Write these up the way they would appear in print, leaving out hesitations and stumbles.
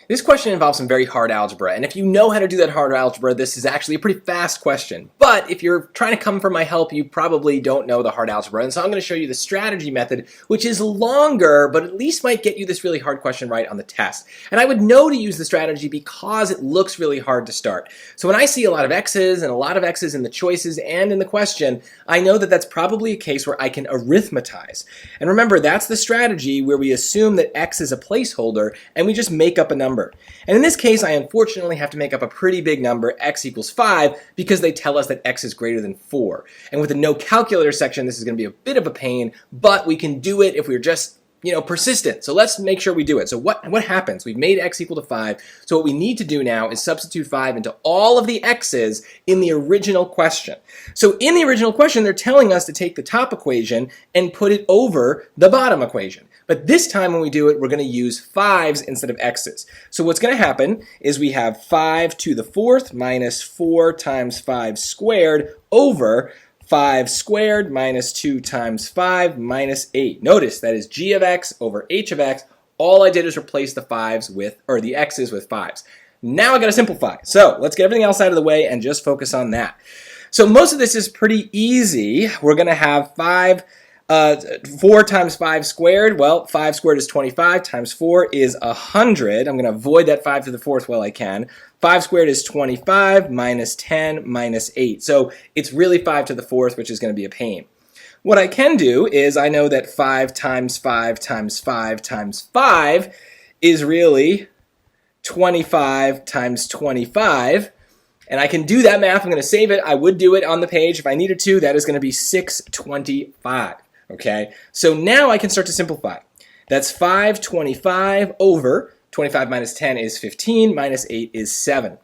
This question involves some very hard algebra, and if you know how to do that hard algebra, this is actually a pretty fast question. But if you're trying to come for my help, you probably don't know the hard algebra, and so I'm going to show you the strategy method, which is longer, but at least might get you this really hard question right on the test. And I would know to use the strategy because it looks really hard to start. So when I see a lot of x's and a lot of x's in the choices and in the question, I know that that's probably a case where I can arithmetize. And remember, that's the strategy where we assume that x is a placeholder, and we just make up a number. And in this case, I unfortunately have to make up a pretty big number, x equals 5, because they tell us that x is greater than 4. And with the no calculator section, this is going to be a bit of a pain, but we can do it if we're just persistent. So let's make sure we do it. So what happens? We've made x equal to 5. So what we need to do now is substitute 5 into all of the x's in the original question. So in the original question, they're telling us to take the top equation and put it over the bottom equation. But this time when we do it, we're going to use 5's instead of x's. So what's going to happen is we have 5 to the 4th minus 4 times 5 squared over 5 squared minus 2 times 5 minus 8. Notice that is g of x over h of x. All I did is replace the the x's with 5's. Now I got to simplify. So let's get everything else out of the way and just focus on that. So most of this is pretty easy. We're going to have 4 times 5 squared, well, 5 squared is 25, times 4 is 100. I'm going to avoid that 5 to the 4th while I can. 5 squared is 25, minus 10, minus 8. So it's really 5 to the 4th, which is going to be a pain. What I can do is I know that 5 times 5 times 5 times 5 is really 25 times 25. And I can do that math. I'm going to save it. I would do it on the page if I needed to. That is going to be 625. Okay, so now I can start to simplify. That's 525 over 25 minus 10 is 15, minus 8 is 7.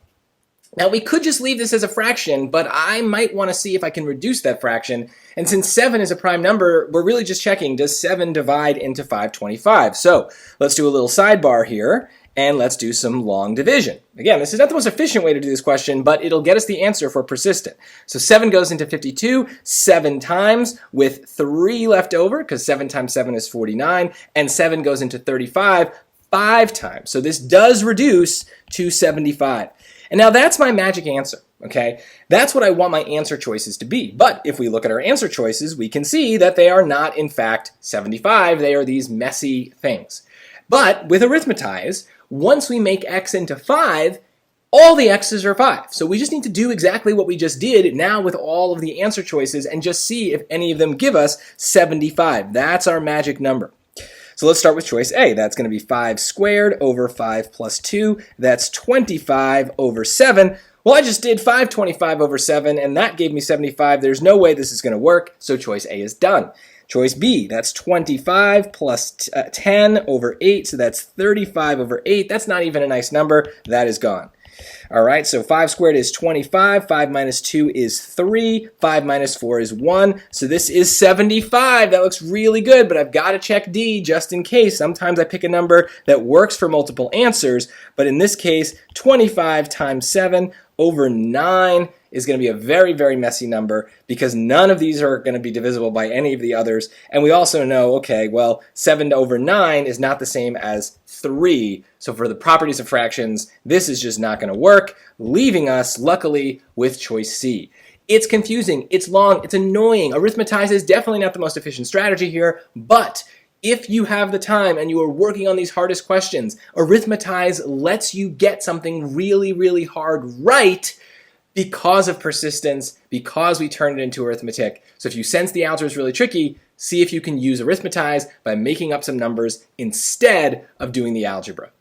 Now we could just leave this as a fraction, but I might want to see if I can reduce that fraction. And since 7 is a prime number, we're really just checking, does 7 divide into 525? So let's do a little sidebar here, and let's do some long division. Again, this is not the most efficient way to do this question, but it'll get us the answer if we're persistent. So 7 goes into 52 7 times with 3 left over, because 7 times 7 is 49, and 7 goes into 35 5 times. So this does reduce to 75. And now that's my magic answer, okay? That's what I want my answer choices to be. But if we look at our answer choices, we can see that they are not, in fact, 75. They are these messy things. But with arithmetize, once we make x into 5, all the x's are 5. So we just need to do exactly what we just did now with all of the answer choices and just see if any of them give us 75. That's our magic number. So let's start with choice A. That's going to be 5 squared over 5 plus 2. That's 25 over 7. Well, I just did 525 over 7, and that gave me 75. There's no way this is going to work, so choice A is done. Choice B, that's 25 plus 10 over 8, so that's 35 over 8. That's not even a nice number. That is gone. All right, so 5 squared is 25, 5 minus 2 is 3, 5 minus 4 is 1, so this is 75. That looks really good, but I've got to check D just in case. Sometimes I pick a number that works for multiple answers, but in this case, 25 times 7 over 9 is going to be a very, very messy number because none of these are going to be divisible by any of the others. And we also know, okay, well, 7 over 9 is not the same as 3. So for the properties of fractions, this is just not going to work, leaving us, luckily, with choice C. It's confusing, it's long, it's annoying. Arithmetize is definitely not the most efficient strategy here, but if you have the time and you are working on these hardest questions, arithmetize lets you get something really, really hard right because of persistence, because we turn it into arithmetic. So if you sense the algebra is really tricky, see if you can use arithmetize by making up some numbers instead of doing the algebra.